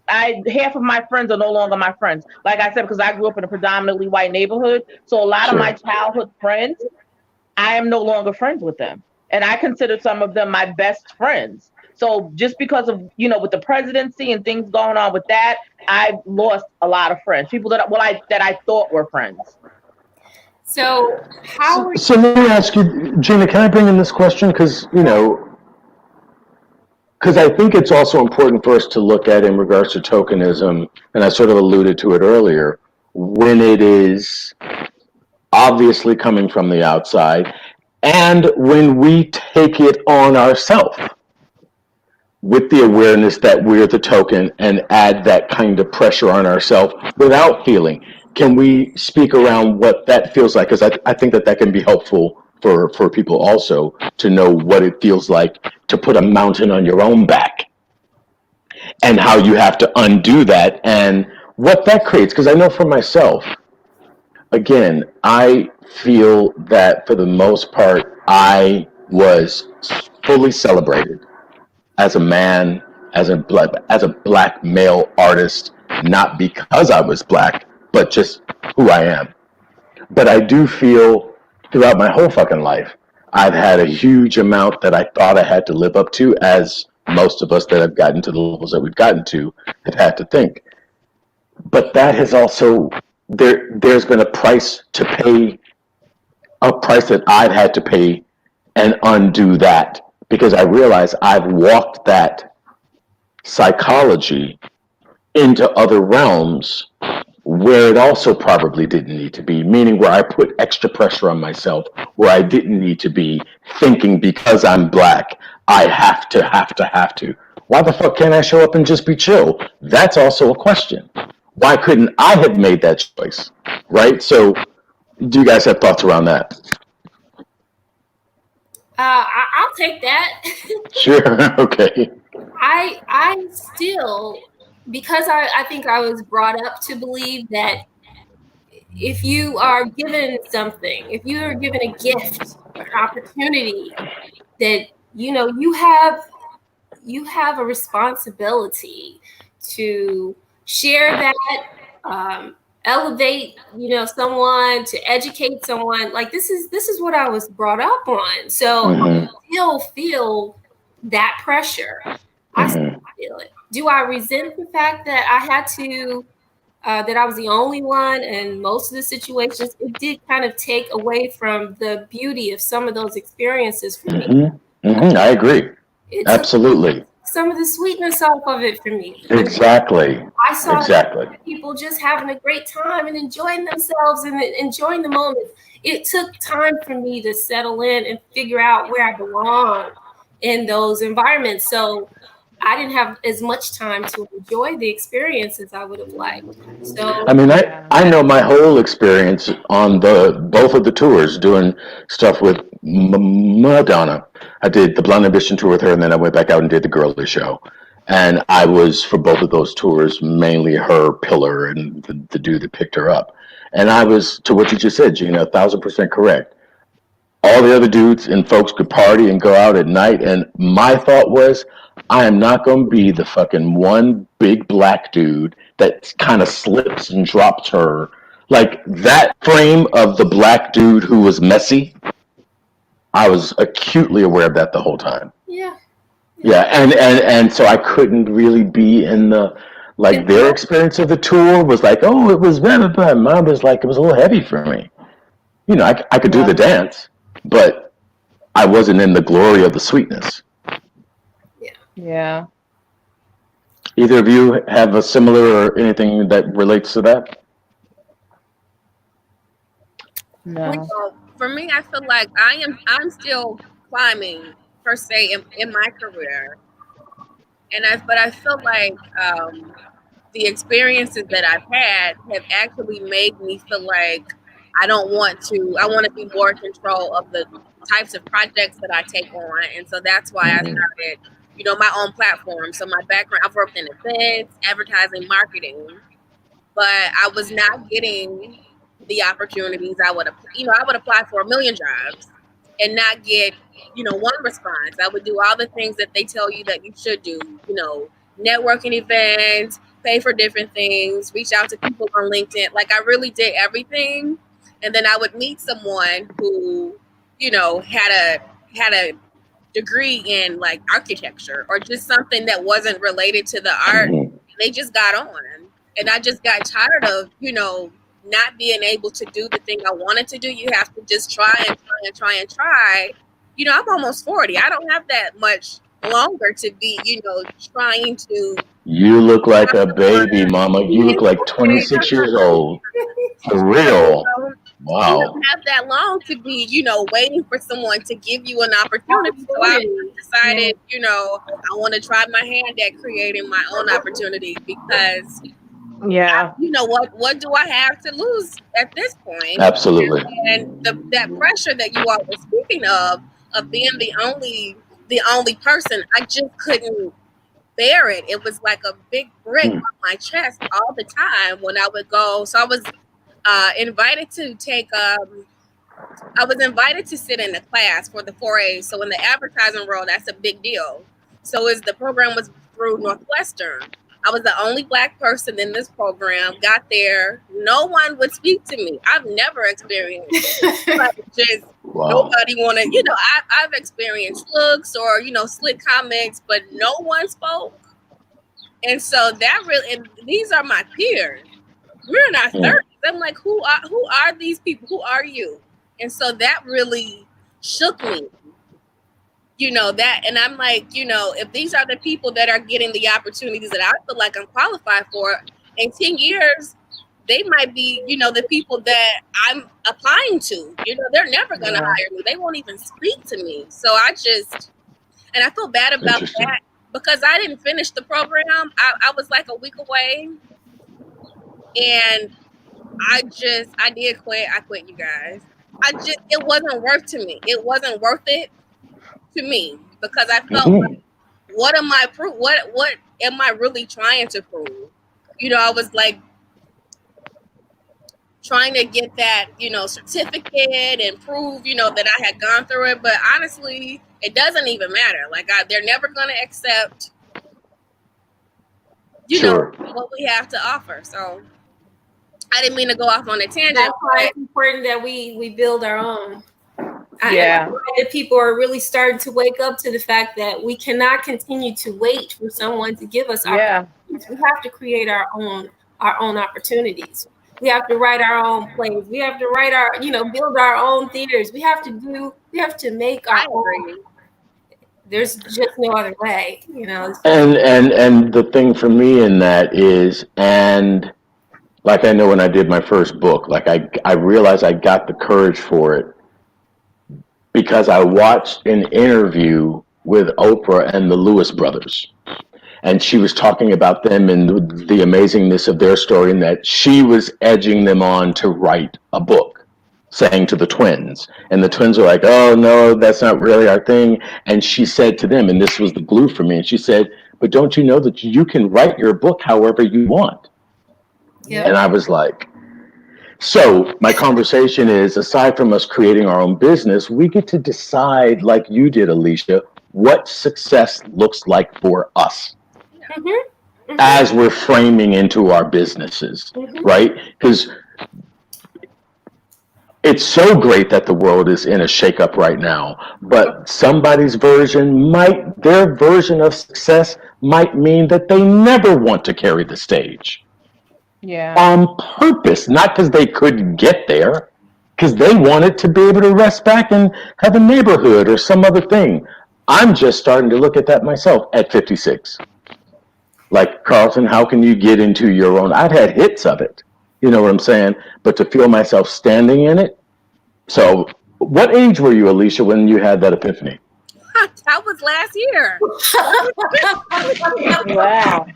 of my friends are no longer my friends. Like I said, because I grew up in a predominantly white neighborhood. So a lot of my childhood friends, I am no longer friends with them. and I consider some of them my best friends. So just because of, with the presidency and things going on with that, I've lost a lot of friends, people that I thought were friends. So how? So let me ask you, Gina, can I bring in this question? Because I think it's also important for us to look at in regards to tokenism, and I sort of alluded to it earlier, when it is obviously coming from the outside, and when we take it on ourselves with the awareness that we're the token and add that kind of pressure on ourselves without feeling. Can we speak around what that feels like? Because I think that can be helpful for people also to know what it feels like to put a mountain on your own back and how you have to undo that and what that creates. Because I know for myself, again, I feel that for the most part, I was fully celebrated as a man, as a black male artist, not because I was black, but just who I am. But I do feel throughout my whole fucking life, I've had a huge amount that I thought I had to live up to, as most of us that have gotten to the levels that we've gotten to have had to think. But that has also there's been a price to pay, a price that I've had to pay and undo that, because I realize I've walked that psychology into other realms where it also probably didn't need to be, meaning where I put extra pressure on myself, where I didn't need to be thinking because I'm black, I have to. Why the fuck can't I show up and just be chill? That's also a question. Why couldn't I have made that choice? Right? So, do you guys have thoughts around that? I'll take that. Sure. Okay. I still, because I think I was brought up to believe that if you are given something, if you are given a gift, an opportunity, that you have a responsibility to share that, elevate someone, to educate someone. Like this is what I was brought up on. So I still feel that pressure. I still feel it. Do I resent the fact that I had to that I was the only one, and most of the situations, it did kind of take away from the beauty of some of those experiences for me. I agree. It Absolutely. took some of the sweetness off of it for me. Exactly. I saw people just having a great time and enjoying themselves and enjoying the moment. It took time for me to settle in and figure out where I belong in those environments. So I didn't have as much time to enjoy the experience as I would have liked. So I mean, I know my whole experience on both of the tours doing stuff with Madonna. I did the Blonde Ambition tour with her, and then I went back out and did the Girly Show. And I was, for both of those tours, mainly her pillar and the dude that picked her up. And I was, to what you just said, Gina, 1,000% correct. All the other dudes and folks could party and go out at night, and my thought was, I am not going to be the fucking one big black dude that kind of slips and drops her. Like that frame of the black dude who was messy, I was acutely aware of that the whole time. Yeah. Yeah, and so I couldn't really be in the, like, their experience of the tour was like, oh, it was blah, blah, blah. Mine was like, it was a little heavy for me. I could do the dance, but I wasn't in the glory of the sweetness. Yeah. Either of you have a similar or anything that relates to that? No. For me, I feel like I'm still climbing per se in my career, but I feel like the experiences that I've had have actually made me feel like I want to be more in control of the types of projects that I take on. And so that's why I started, my own platform. So my background, I've worked in events, advertising, marketing, but I was not getting the opportunities I would apply for a million jobs and not get, one response. I would do all the things that they tell you that you should do, networking events, pay for different things, reach out to people on LinkedIn. Like I really did everything. And then I would meet someone who, had a degree in like architecture or just something that wasn't related to the art. They just got on. And I just got tired of, not being able to do the thing I wanted to do. You have to just try and try and try and try. I'm almost 40. I don't have that much longer to be, trying to. You look like a baby, Mama. You look like 26 years old. For real. Wow. You don't have that long to be, waiting for someone to give you an opportunity. So I decided, I want to try my hand at creating my own opportunity because, what do I have to lose at this point? Absolutely. And that pressure that you all were speaking of being the only person, I just couldn't bear it. It was like a big brick on my chest all the time when I would go. So I was invited to sit in a class for the 4A. So in the advertising world, that's a big deal. So the program was through Northwestern. I was the only Black person in this program. Got there, no one would speak to me. I've never experienced just nobody wanted. I've experienced looks or slick comments, but no one spoke. And so that really, and these are my peers. We're in our 30s. I'm like, who are these people? Who are you? And so that really shook me. That, and I'm like, if these are the people that are getting the opportunities that I feel like I'm qualified for, in 10 years, they might be, the people that I'm applying to. They're never going to hire me. They won't even speak to me. So and I feel bad about that because I didn't finish the program. I was like a week away. And I did quit. I quit, you guys. It wasn't worth to me. It wasn't worth it to me because I felt like, what am I really trying to prove? I was like trying to get that, certificate and prove, that I had gone through it. But honestly, it doesn't even matter. Like they're never going to accept, what we have to offer. So I didn't mean to go off on a tangent. That's why it's important that we build our own. I find that people are really starting to wake up to the fact that we cannot continue to wait for someone to give us opportunities. We have to create our own opportunities. We have to write our own plays. We have to write build our own theaters. We have to make our own. There's just no other way, And the thing for me in that is, and like I know when I did my first book, like I realized I got the courage for it because I watched an interview with Oprah and the Lewis brothers. And she was talking about them and the amazingness of their story, and that she was edging them on to write a book, saying to the twins. And the twins were like, oh, no, that's not really our thing. And she said to them, and this was the glue for me, and she said, but don't you know that you can write your book however you want? Yeah. And I was like, so my conversation is, aside from us creating our own business, we get to decide, like you did, Alicia, what success looks like for us as we're framing into our businesses, right? Because it's so great that the world is in a shakeup right now, but somebody's their version of success might mean that they never want to carry the stage. Yeah. On purpose, not because they couldn't get there, because they wanted to be able to rest back and have a neighborhood or some other thing. I'm just starting to look at that myself at 56. Like, Carlton, how can you get into your own? I'd had hits of it, you know what I'm saying? But to feel myself standing in it. So what age were you, Alicia, when you had that epiphany? That was last year. Wow.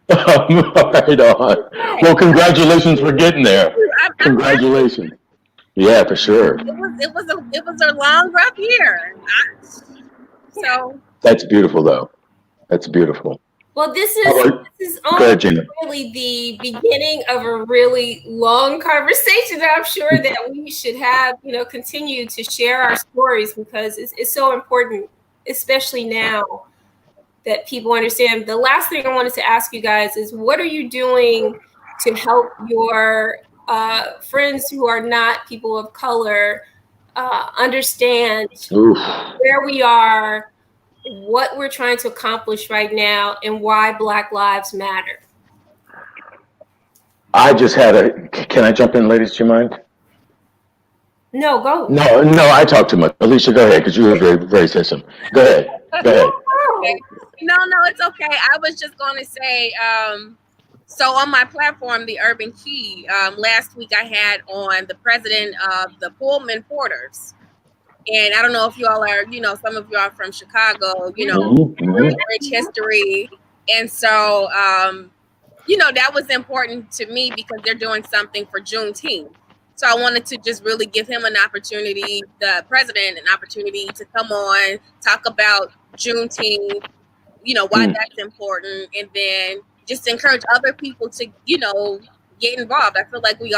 Right on. Well, congratulations for getting there. Congratulations. Yeah, for sure. It was a long, rough year. So that's beautiful, though. That's beautiful. Well, this is really the beginning of a really long conversation that I'm sure that we should have, continue to share our stories, because it's so important, especially now, that people understand. The last thing I wanted to ask you guys is, what are you doing to help your friends who are not people of color understand where we are, what we're trying to accomplish right now, and why Black Lives Matter. I just had can I jump in, ladies? Do you mind? No, go. No, I talk too much. Alicia, go ahead, because you were very system. Go ahead. Okay. No, it's okay. I was just going to say, so on my platform, the Urban Key, last week I had on the president of the Pullman Porters. And I don't know if you all are, some of you are from Chicago, really rich history. And so, that was important to me because they're doing something for Juneteenth. So I wanted to just really give him an opportunity, the president, an opportunity to come on, talk about Juneteenth, why that's important, and then just encourage other people to, get involved. I feel like we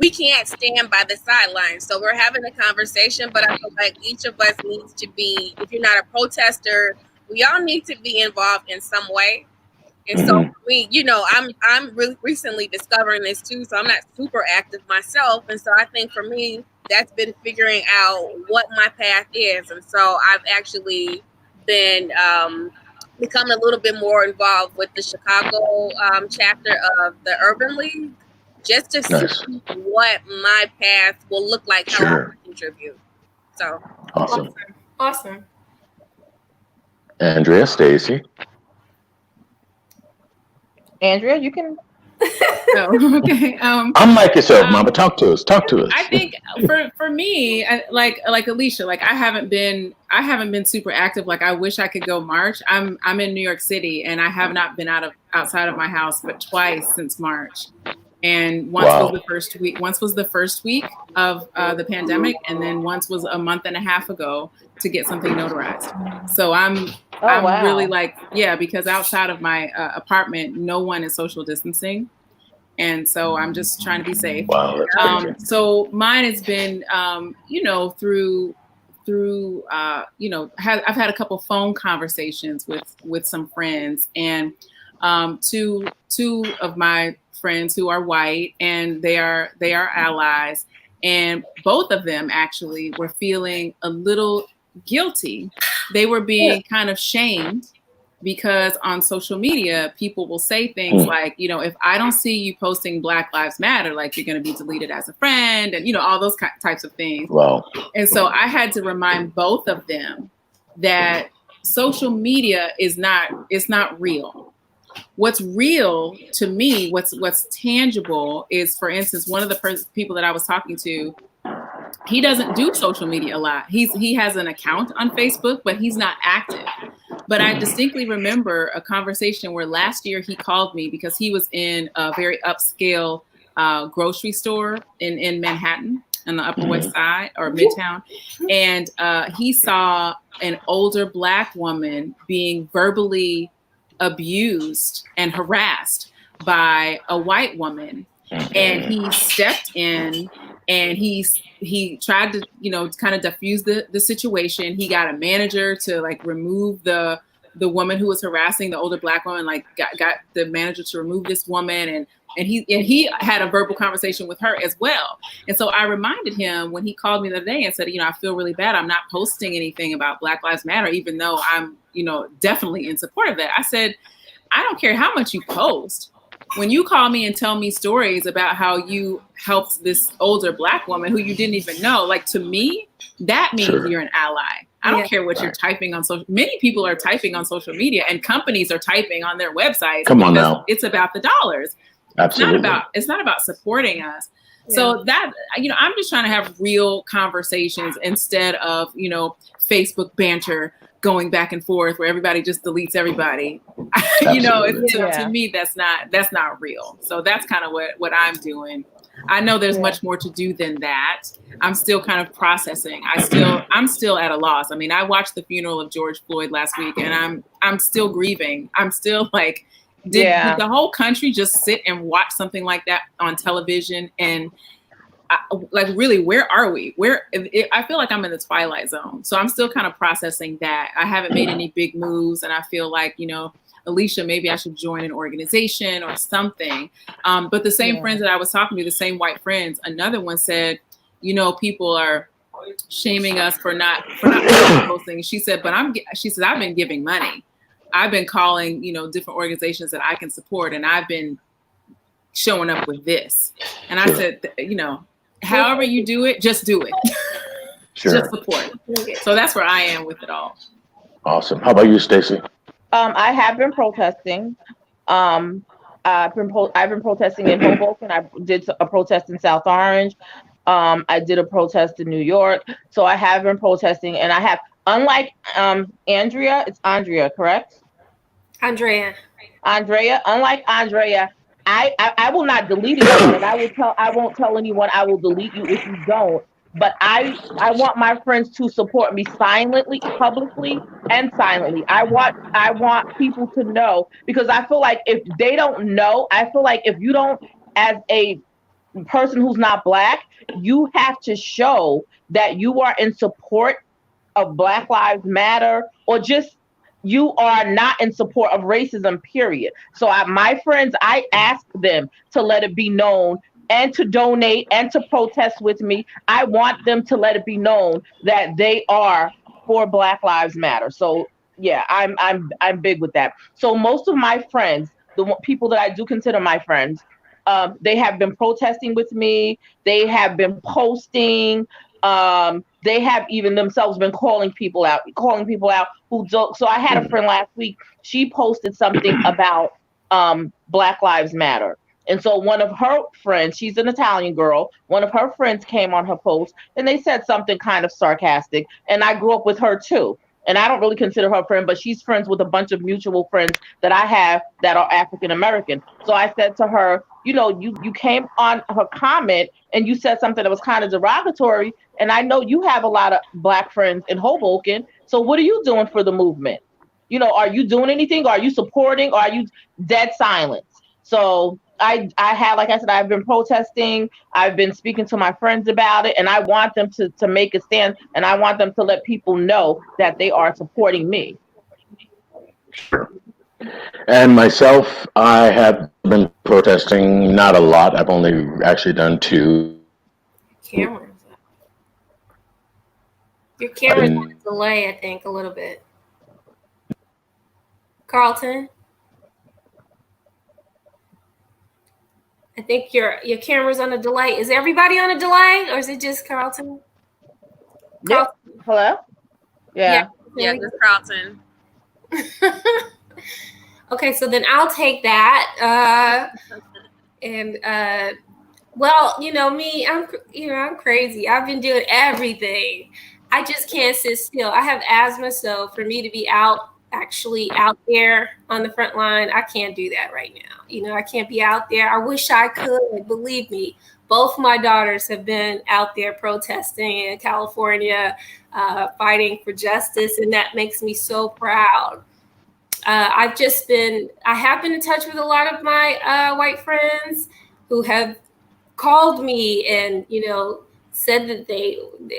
can't stand by the sidelines. So we're having a conversation, but I feel like each of us needs to be, if you're not a protester, we all need to be involved in some way. And so for me, I'm really recently discovering this too. So I'm not super active myself. And so I think for me, that's been figuring out what my path is. And so I've actually been becoming a little bit more involved with the Chicago chapter of the Urban League, just to see what my path will look like, how I can contribute. So Awesome. Andrea, Stacy. Andrea, you can. Oh, okay. Unlike yourself, Mama. Talk to us. I think for me, like Alicia, like I haven't been super active. Like I wish I could go march. I'm in New York City, and I have not been outside of my house but twice since March. And once was the first week. Once was the first week of the pandemic, and then once was a month and a half ago to get something notarized. So I'm really because outside of my apartment, no one is social distancing, and so I'm just trying to be safe. Wow. So mine has been, through I've had a couple phone conversations with some friends, and two of my friends who are white, and they are allies, and both of them actually were feeling a little guilty. They were being kind of shamed because on social media, people will say things like, if I don't see you posting Black Lives Matter, like you're going to be deleted as a friend, and, all those types of things. Wow. And so I had to remind both of them that social media is not real. What's real to me, what's tangible is, for instance, one of the people that I was talking to, he doesn't do social media a lot. He has an account on Facebook, but he's not active. But I distinctly remember a conversation where last year he called me because he was in a very upscale grocery store in Manhattan on the Upper West Side or Midtown. And he saw an older Black woman being verbally abused and harassed by a white woman. And he stepped in and he tried to, kind of diffuse the situation. He got a manager to remove the woman who was harassing the older Black woman, got the manager to remove this woman. And he had a verbal conversation with her as well. And so I reminded him when he called me the other day and said, I feel really bad. I'm not posting anything about Black Lives Matter, even though I'm, definitely in support of that. I said, I don't care how much you post. When you call me and tell me stories about how you helped this older Black woman who you didn't even know, to me, that means you're an ally. I don't care what you're typing on social. Many people are typing on social media, and companies are typing on their websites. Come on now. It's about the dollars. Absolutely. It's not about supporting us. Yeah. So that, I'm just trying to have real conversations instead of, Facebook banter going back and forth where everybody just deletes everybody. To me, that's not real. So that's kind of what I'm doing. I know there's much more to do than that. I'm still kind of processing. I'm still at a loss. I mean, I watched the funeral of George Floyd last week, and I'm still grieving. I'm still did the whole country just sit and watch something like that on television? And really, where are we? I feel like I'm in the twilight zone. So I'm still kind of processing that. I haven't made any big moves, and I feel like, Alicia, maybe I should join an organization or something. But the same friends that I was talking to, the same white friends, another one said, you know, people are shaming us for not posting. She said, but I've been giving money. I've been calling, you know, different organizations that I can support, and I've been showing up with this. And I said, you know, however you do it, just do it. Just support. So that's where I am with it all. Awesome. How about you, Stacey? I have been protesting. I've been protesting in Hoboken. I did a protest in South Orange. I did a protest in New York. So I have been protesting, and I have, unlike Andrea, it's Andrea, correct? Andrea, unlike Andrea, I will not delete anyone, and I won't tell anyone I will delete you if you don't. But I want my friends to support me silently, publicly, and silently. I want people to know, because I feel like if they don't know, I feel like if you don't, as a person who's not Black, you have to show that you are in support of Black Lives Matter, or just you are not in support of racism, period. So my friends, I ask them to let it be known, and to donate and to protest with me. I want them to let it be known that they are for Black Lives Matter. So yeah, I'm big with that. So most of my friends, the people that I do consider my friends, they have been protesting with me. They have been posting. They have even themselves been calling people out who don't. So I had a friend last week. She posted something about Black Lives Matter. And so one of her friends, she's an Italian girl, one of her friends came on her post, and they said something kind of sarcastic. And I grew up with her too. And I don't really consider her a friend, but she's friends with a bunch of mutual friends that I have that are African American. So I said to her, you know, you came on her comment and you said something that was kind of derogatory. And I know you have a lot of Black friends in Hoboken. So what are you doing for the movement? You know, are you doing anything? Are you supporting? Or are you dead silent? So I have, like I said, I've been protesting. I've been speaking to my friends about it, and I want them to make a stand, and I want them to let people know that they are supporting me. Sure. And myself, I have been protesting, not a lot. I've only actually done 2. Your camera's on a delay, I think, a little bit. Carlton? I think your camera's on a delay. Is everybody on a delay, or is it just Carlton? Yep. Hello? Yeah. Yeah, just Carlton. Okay, so then I'll take that. Well, you know me, I'm crazy. I've been doing everything. I just can't sit still. I have asthma, so for me to be actually out there on the front line, I can't do that right now. You know, I can't be out there. I wish I could. Believe me, both my daughters have been out there protesting in California, fighting for justice, and that makes me so proud. I have been in touch with a lot of my white friends who have called me and, you know, said that they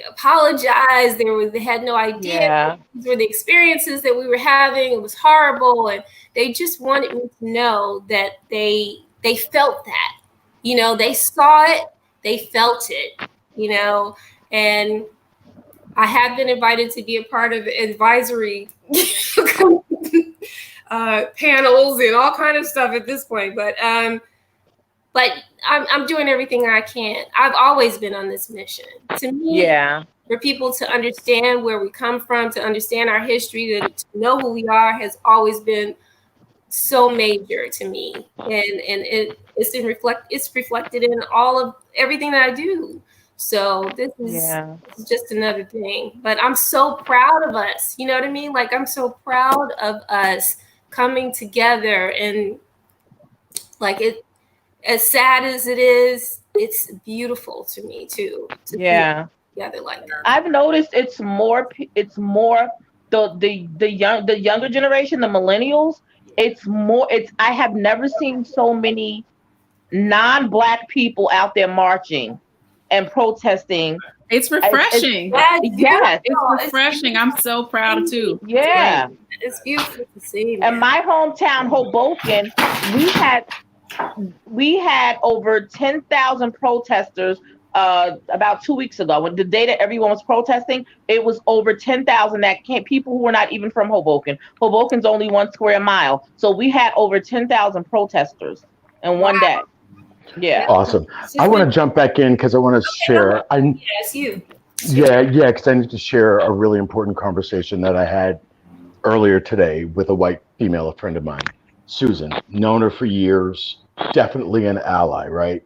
apologized. They had no idea. Yeah. These were the experiences that we were having. It was horrible. And they just wanted me to know that they felt that, you know, they saw it, they felt it, you know, and I have been invited to be a part of advisory panels and all kind of stuff at this point. But I'm doing everything I can. I've always been on this mission. To me, for people to understand where we come from, to understand our history, to know who we are, has always been so major to me. And it's reflected in all of everything that I do. So this is just another thing. But I'm so proud of us. You know what I mean? Like, I'm so proud of us coming together, and like it. As sad as it is, it's beautiful to me too. To be together like that. I've noticed it's more the younger generation, the millennials. I have never seen so many non-Black people out there marching and protesting. It's refreshing. Yes, it's refreshing. I'm so proud too. Yeah, it's beautiful to see. In my hometown, Hoboken, we had over 10,000 protesters about 2 weeks ago. When the day that everyone was protesting, it was over 10,000 that came, people who were not even from Hoboken. Hoboken's only 1 square mile. So we had over 10,000 protesters in one day. Yeah. Awesome. I want to jump back in because I want to share. Yes, you. Yeah, because I need to share a really important conversation that I had earlier today with a white female, a friend of mine, Susan. Known her for years, definitely an ally, right?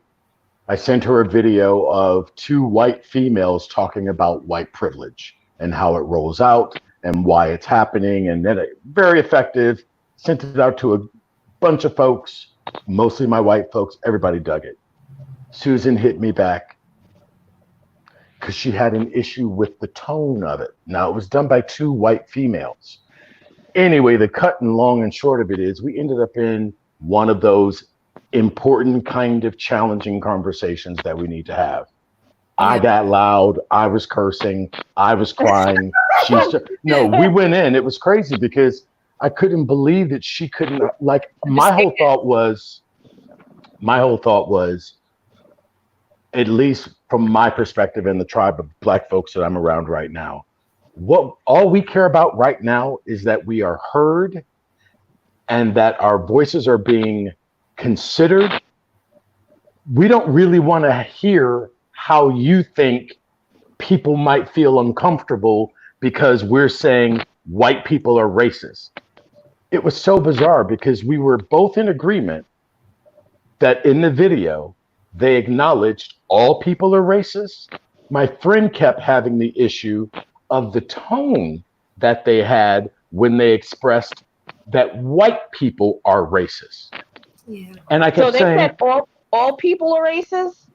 I sent her a video of 2 white females talking about white privilege and how it rolls out and why it's happening, and then very effective. Sent it out to a bunch of folks, mostly my white folks. Everybody dug it. Susan hit me back because she had an issue with the tone of it. Now, it was done by 2 white females. Anyway, the cut and long and short of it is we ended up in one of those important kind of challenging conversations that we need to have. I got loud. I was cursing. I was crying. We went in. It was crazy because I couldn't believe that she couldn't, like, my whole thought was, at least from my perspective and the tribe of Black folks that I'm around right now, all we care about right now is that we are heard and that our voices are being considered. We don't really want to hear how you think people might feel uncomfortable because we're saying white people are racist. It was so bizarre because we were both in agreement that in the video, they acknowledged all people are racist. My friend kept having the issue of the tone that they had when they expressed that white people are racist. Yeah. And I kept saying, said all people are racist?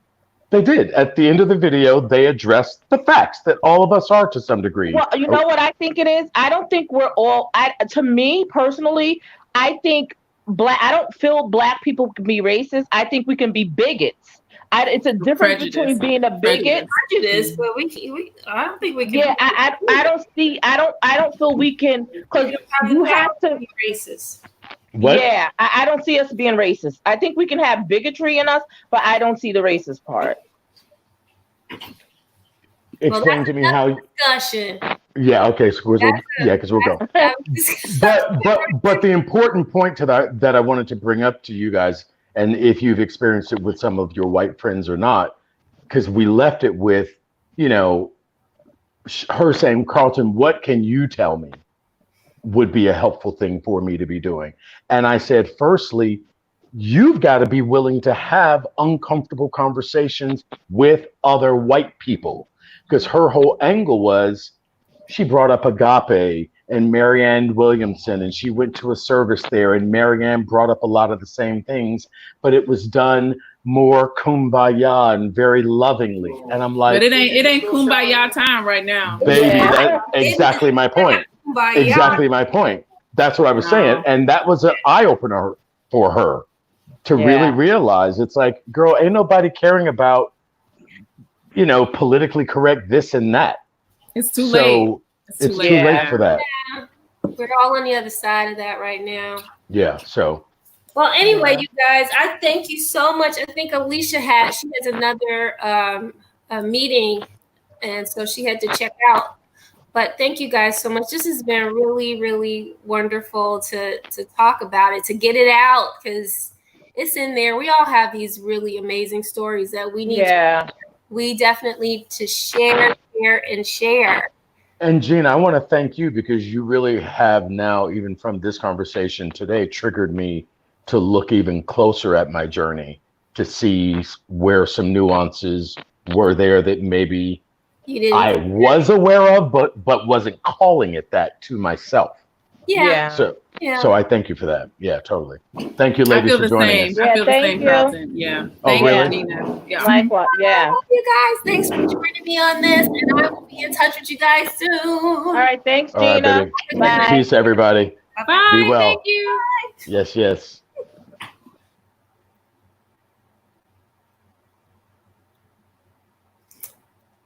They did. At the end of the video, they addressed the facts that all of us are to some degree. Well, you know what I think it is? I don't think we're all, to me personally, I think I don't feel Black people can be racist. I think we can be bigots. It's a difference between being a bigot. Prejudice, but I don't think we can. Yeah, I don't feel we can, because you have to be racist. What? Yeah, I don't see us being racist. I think we can have bigotry in us, but I don't see the racist part. Explain to me how. Discussion. Yeah. Okay. So we'll go. But the important point to that I wanted to bring up to you guys, and if you've experienced it with some of your white friends or not, because we left it with, her saying, Carlton, what can you tell me would be a helpful thing for me to be doing? And I said, firstly, you've got to be willing to have uncomfortable conversations with other white people, because her whole angle was, she brought up Agape and Marianne Williamson, and she went to a service there, and Marianne brought up a lot of the same things, but it was done more kumbaya and very lovingly. And I'm like, but it ain't kumbaya time right now. Baby, that's exactly my point. Exactly my point. That's what I was saying. And that was an eye-opener for her to really realize, it's like, girl, ain't nobody caring about, politically correct this and that. It's too late. It's too late for that. Yeah. We're all on the other side of that right now. Yeah, so. Well, anyway, you guys, I thank you so much. I think Alicia has another meeting, and so she had to check out. But thank you guys so much. This has been really, really wonderful to talk about it, to get it out, because it's in there. We all have these really amazing stories that we need we definitely need to share. And Gina, I want to thank you, because you really have now, even from this conversation today, triggered me to look even closer at my journey, to see where some nuances were there that maybe I was aware of, but wasn't calling it that to myself. Yeah. So I thank you for that. Yeah, totally. Thank you, ladies, for joining us. I feel the same, Carlton. Yeah. Thank you, Gina. Yeah. Likewise. Yeah. You guys, thanks for joining me on this, and I will be in touch with you guys soon. All right, thanks, Gina. All right, baby. Peace, everybody. Bye. Be well. Thank you. Yes.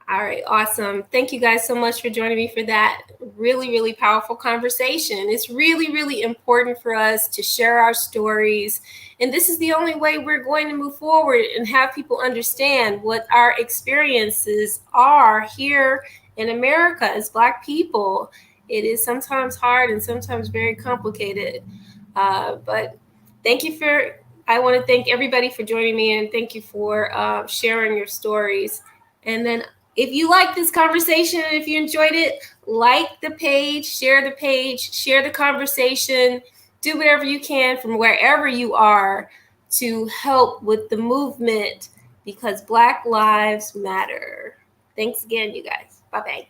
All right, awesome. Thank you guys so much for joining me for that really, really powerful conversation. It's really, really important for us to share our stories. And this is the only way we're going to move forward and have people understand what our experiences are here in America as Black people. It is sometimes hard and sometimes very complicated. But thank you for, I want to thank everybody for joining me, and thank you for sharing your stories. And then if you like this conversation and if you enjoyed it, like the page, share the conversation, do whatever you can from wherever you are to help with the movement, because Black lives matter. Thanks again, you guys. Bye-bye.